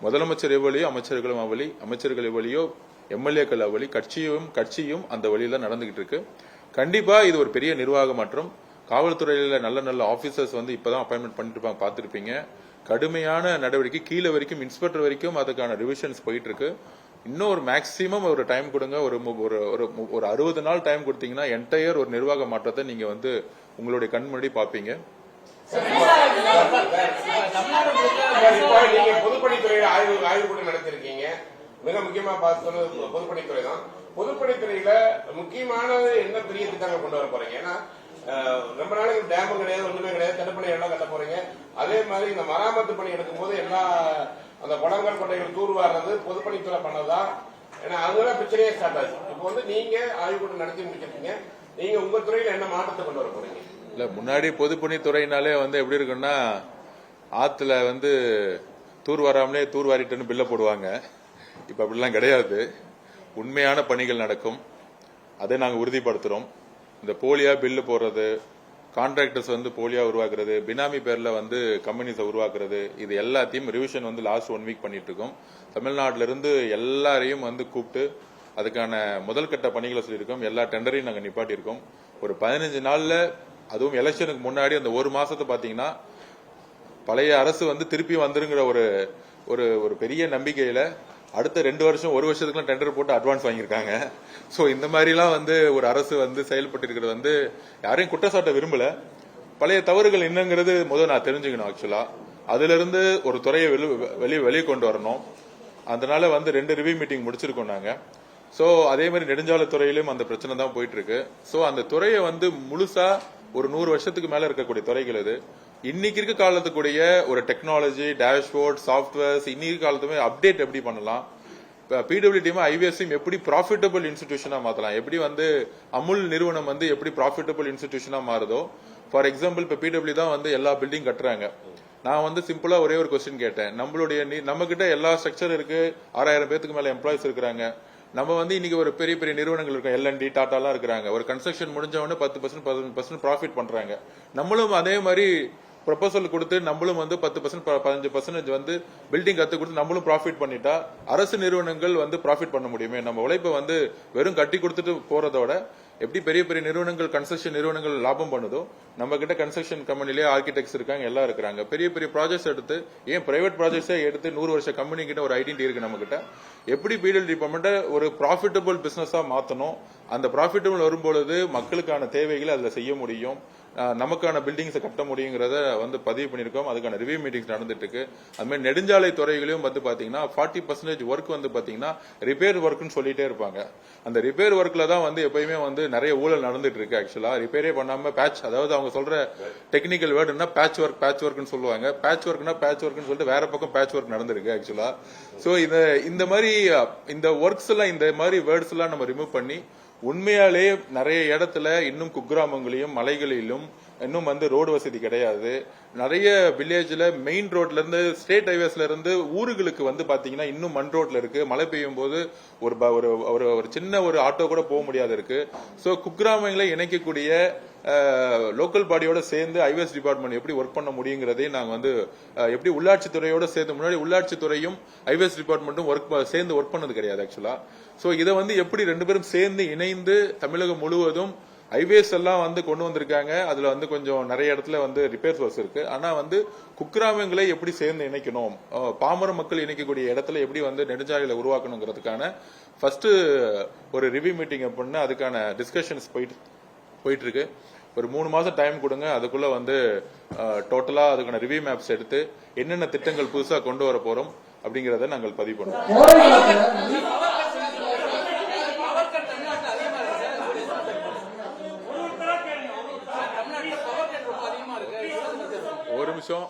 முதலமைச்சர் எவ்வளியோ அமைச்சர்களும் அவ்வளி, அமைச்சர்கள் எவ்வளியோ எம்எல்ஏக்கள் அவ்வளி, கட்சியும் அந்த வழியில நடந்துகிட்டு இருக்கு. கண்டிப்பா இது ஒரு பெரிய நிர்வாக மாற்றம். காவல்துறையில நல்ல நல்ல ஆபீசர்ஸ் வந்து இப்பதான் அப்பாயின்மெண்ட் பண்ணிட்டு இருப்பாங்க, பார்த்திருப்பீங்க. கடுமையான நடவடிக்கை, கீழே வரைக்கும் இன்ஸ்பெக்டர் வரைக்கும் அதுக்கான ரிவிஷன்ஸ் போயிட்டு இருக்கு. இன்னும் ஒரு மேக்சிமம் ஒரு டைம் கொடுங்க, ஒரு 60 நாள் டைம் கொடுத்தீங்கன்னா என்டையர் ஒரு நிர்வாக மாற்றத்தை நீங்க வந்து உங்களுடைய கண் முன்னாடி பாப்பீங்க. பொதுப்பணித்துறையில ஆய்வு கூட நடத்திருக்கீங்க. மிக முக்கியமா பார்த்து பொதுப்பணித்துறை தான். பொதுப்பணித்துறையில முக்கியமானது என்ன பெரிய திட்டங்கள் கொண்டு வர போறீங்க? ஏன்னா ரொம்ப நாளைக்கு டேமும் கிடையாது, ஒண்ணுமே கிடையாது, தடுப்பணை எல்லாம் கட்ட போறீங்க. அதே மாதிரி இந்த மராமத்து பணி எடுக்கும் போது எல்லா அந்த குளங்கள் கொண்டைகள் தூர்வாடுறது பொதுப்பணித்துறை பண்ணதான். ஏன்னா அதுதான் பிரச்சனையே ஸ்டார்ட் ஆச்சு. இப்போ வந்து நீங்க ஆய்வு கூட நடத்தி முடிச்சிருக்கீங்க. நீங்க உங்க துறையில என்ன மாற்றத்தை கொண்டு வர போறீங்க? இல்ல, முன்னாடி பொதுப்பணித்துறையினாலே வந்து எப்படி இருக்குன்னா, ஆத்துல வந்து தூர்வாராமலே தூர்வாரிட்டுன்னு பில்ல போடுவாங்க. இப்ப அப்படிலாம் கிடையாது. உண்மையான பணிகள் நடக்கும், அதை நாங்க உறுதிப்படுத்துறோம். இந்த போலியா பில்லு போடுறது, கான்ட்ராக்டர்ஸ் வந்து போலியா உருவாக்குறது, பினாமி பேர்ல வந்து கம்பெனிஸை உருவாக்குறது, இது எல்லாத்தையும் ரிவிஷன் வந்து லாஸ்ட் 1 வீக் பண்ணிட்டு இருக்கோம். தமிழ்நாட்டில இருந்து எல்லாரையும் வந்து கூப்பிட்டு அதுக்கான முதல் கட்ட பணிகளை சொல்லியிருக்கோம். எல்லா டெண்டரையும் நாங்க நிப்பாட்டியிருக்கோம். ஒரு 15 நாள்ல, அதுவும் எலெக்ஷனுக்கு முன்னாடி அந்த ஒரு மாசத்தை பாத்தீங்கன்னா பழைய அரசு வந்து திருப்பி வந்துருங்கிற ஒரு பெரிய நம்பிக்கையில அடுத்த 2 வருஷம் 1 வருஷத்துக்குலாம் டெண்டர் போட்டு அட்வான்ஸ் வாங்கியிருக்காங்க. சோ இந்த மாதிரி எல்லாம் வந்து ஒரு அரசு வந்து செயல்பட்டு இருக்கிறது வந்து யாரையும் குற்றச்சாட்ட விரும்பல. பழைய தவறுகள் என்னங்கிறது முதல் நான் தெரிஞ்சுக்கணும். ஆக்சுவலா அதுல இருந்து ஒரு துறையை வெளியே கொண்டு வரணும். அதனால வந்து 2 ரிவ்யூ மீட்டிங் முடிச்சிருக்கோம் நாங்க. சோ அதே மாதிரி நெடுஞ்சாலைத்துறையிலும் அந்த பிரச்சனை தான் போயிட்டு இருக்கு. சோ அந்த துறையை வந்து முழுசா ஒரு 100 வருஷத்துக்கு மேல இருக்கக்கூடிய துறைகள் இது. இன்னைக்கு இருக்க காலத்துக்குடைய ஒரு டெக்னாலஜி, டேஷ்போர்ட், சாப்ட்வேர்ஸ், இன்னைக்கு காலத்துமே அப்டேட் எப்படி பண்ணலாம், பிடபிள்யூடியும் ஐவிஎஸ்ஸையும் எப்படி ப்ராஃபிட்டபிள் இன்ஸ்டிடியூஷனா மாத்தலாம், எப்படி வந்து அமுல் நிறுவனம் வந்து எப்படி ப்ராஃபிட்டபிள் இன்ஸ்டிடியூஷனா மாறுதோ. ஃபார் எக்ஸாம்பிள் இப்ப பிடபிள்யூ தான் வந்து எல்லா பில்டிங் கட்டுறாங்க. நான் வந்து சிம்பிளா ஒரே ஒரு கொஸ்டின் கேட்டேன். நம்ம கிட்ட எல்லா ஸ்ட்ரக்சர் இருக்கு, 6000 பேருக்கு மேல எம்ப்ளாயிஸ் இருக்கிறாங்க. நம்ம வந்து இன்னைக்கு ஒரு பெரிய பெரிய நிறுவனங்கள் இருக்கும், எல்என்டி, டாடா எல்லாம் இருக்கிறாங்க. ஒரு கன்ஸ்ட்ரக்ஷன் முடிஞ்ச உடனே 10% 15% ப்ராஃபிட் பண்றாங்க. நம்மளும் அதே மாதிரி ப்ரொபோசல் கொடுத்து நம்மளும் வந்து 10% 15% வந்து பில்டிங் கத்து கொடுத்து நம்மளும் ப்ராஃபிட் பண்ணிட்டா அரசு நிறுவனங்கள் வந்து ப்ராஃபிட் பண்ண முடியுமே. நம்ம உழைப்பை வந்து வெறும் கட்டி கொடுத்துட்டு போறதோட எப்படி பெரிய பெரிய நிறுவனங்கள், கன்ஸ்ட்ரக்ஷன் நிறுவனங்கள் லாபம் பண்ணுதோ, நம்ம கிட்ட கன்ஸ்ட்ரக்ஷன் கம்பெனிலேயே ஆர்கிடெக்ட்ஸ் இருக்காங்க, எல்லாம் இருக்கிறாங்க. பெரிய பெரிய ப்ராஜெக்ட்ஸ் எடுத்து, ஏன் பிரைவேட் ப்ராஜெக்ட்ஸே எடுத்து 100 வருஷ கம்பெனி கிட்ட ஒரு ஐடென்டிட்டி இருக்கு நம்ம கிட்ட. எப்படி பிடபிள்யூ டிபார்ட்மெண்ட் ஒரு ப்ராஃபிட்டபிள் பிசினஸா மாத்தணும், அந்த ப்ராஃபிட்டபிள் வரும்பொழுது மக்களுக்கான தேவைகளை அதுல செய்ய முடியும், நமக்கான பில்டிங்ஸை கட்ட முடியுங்கிறத வந்து பதிவு பண்ணிருக்கோம். அதுக்கான ரிவ்யூ மீட்டிங்ஸ் நடந்துட்டு இருக்கு. அது மாதிரி நெடுஞ்சாலை துறைகளையும் வந்து பாத்தீங்கன்னா 40% ஒர்க் வந்து பாத்தீங்கன்னா ரிப்பேர் ஒர்க்னு சொல்லிட்டே இருப்பாங்க. அந்த ரிப்பேர் ஒர்க்ல தான் வந்து எப்பயுமே வந்து நிறைய ஊழல் நடந்துட்டு இருக்கு. ஆக்சுவலா ரிப்பேரே பண்ணாம பேட்ச், அதாவது அவங்க சொல்ற டெக்னிக்கல் வேர்டுனா பேட்ச் ஒர்க்னு சொல்லுவாங்க. பேட்ச் ஒர்க்னு சொல்லிட்டு வேற பக்கம் பேட்ச் ஒர்க் நடந்திருக்கு ஆக்சுவலா. சோ இந்த மாதிரி இந்த ஒர்க்ஸ் எல்லாம், இந்த மாதிரி வேர்ட்ஸ் எல்லாம் நம்ம ரிமூவ் பண்ணி உண்மையாலே நிறைய இடத்துல இன்னும் குக்கிராமங்களையும் மலைகளிலும் இன்னும் வந்து ரோடு வசதி கிடையாது. நிறைய வில்லேஜ்ல மெயின் ரோட்ல இருந்து, ஸ்டேட் ஹைவேஸ்ல இருந்து ஊர்களுக்கு வந்து பாத்தீங்கன்னா இன்னும் மண் ரோட்ல இருக்கு. மழை பெய்யும் போது ஒரு சின்ன ஒரு ஆட்டோ கூட போக முடியாது இருக்கு. சோ குக்கிராமங்களை இணைக்கக்கூடிய லோக்கல் பாடியோட சேர்ந்து ஐவேஸ் டிபார்ட்மெண்ட் எப்படி ஒர்க் பண்ண முடியுங்கிறதே நாங்க வந்து எப்படி உள்ளாட்சித்துறையோட சேர்ந்து, முன்னாடி உள்ளாட்சித்துறையும் ஐவேஸ் டிபார்ட்மெண்ட்டும் சேர்ந்து ஒர்க் பண்ணது கிடையாது ஆக்சுவலா. சோ இதை வந்து எப்படி 2 பேரும் சேர்ந்து இணைந்து தமிழகம் முழுவதும் ஐவேஸ் எல்லாம் வந்து கொண்டு வந்திருக்காங்க. அதுல வந்து கொஞ்சம் நிறைய இடத்துல வந்து ரிப்பேர் ஒர்க்ஸ் இருக்கு. ஆனா வந்து குக்கிராமங்களை எப்படி சேர்ந்து இணைக்கணும், பாமர மக்கள் இணைக்கக்கூடிய இடத்துல எப்படி வந்து நெடுஞ்சாலைகளை உருவாக்கணுங்கிறதுக்கான ஃபர்ஸ்ட் ஒரு ரிவ்யூ மீட்டிங் பண்ண அதுக்கான டிஸ்கஷன்ஸ் போயிட்டு இருக்கு. ஒரு 3 மாசம் டைம் கொடுங்க. அதுக்குள்ள வந்து டோட்டலா அதுக்கான ரிவ்யூ மேப்ஸ் எடுத்து என்னென்ன திட்டங்கள் புதுசா கொண்டு வர போறோம் அப்படிங்கறத நாங்கள் பதிவு பண்ணுவோம்.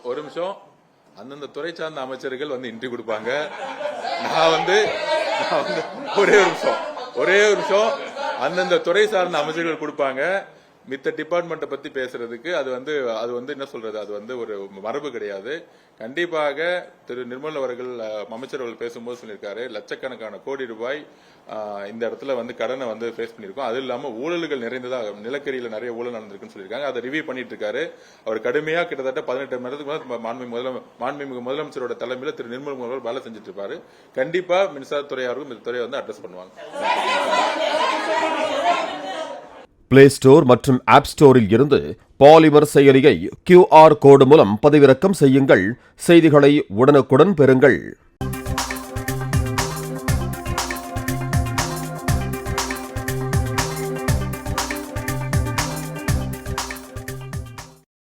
ஒரு நிமிஷம் அந்தந்த துறை சார்ந்த அமைச்சர்கள் வந்து இன்டர்வியூ கொடுப்பாங்க. நான் வந்து ஒரே ஒரு நிமிஷம் அந்தந்த துறை சார்ந்த அமைச்சர்கள் கொடுப்பாங்க. மித்த டிபார்ட்மெண்ட்டை பத்தி பேசுறதுக்கு அது வந்து என்ன சொல்றது, அது வந்து ஒரு மரபு கிடையாது. கண்டிப்பாக திரு நிர்மலா அவர்கள் அமைச்சர் அவர்கள் பேசும்போது சொல்லியிருக்காரு, லட்சக்கணக்கான கோடி ரூபாய் இந்த இடத்துல வந்து கடனை வந்து ஃபேஸ் பண்ணியிருக்கோம். அது இல்லாம ஊழல்கள் நிறைந்ததா, நிலக்கரியில நிறைய ஊழல் நடந்திருக்குன்னு சொல்லியிருக்காங்க. அதை ரிவ்யூ பண்ணிட்டு இருக்காரு. அவர் கடுமையா கிட்டத்தட்ட 18 மணி நேரத்துக்கு மாண்புமிகு முதலமைச்சரோட தலைமையில திரு நிர்மலா அவர்கள் வேலை செஞ்சுட்டு இருப்பாரு. கண்டிப்பா மின்சாரத்துறை அவர்களும் இந்த துறையை வந்து அட்ரஸ் பண்ணுவாங்க. பிளே ஸ்டோர் மற்றும் ஆப் ஸ்டோரில் இருந்து பாலிமர் செயலியை QR கோடு மூலம் பதிவிறக்கம் செய்யுங்கள். செய்திகளை உடனுக்குடன் பெறுங்கள்.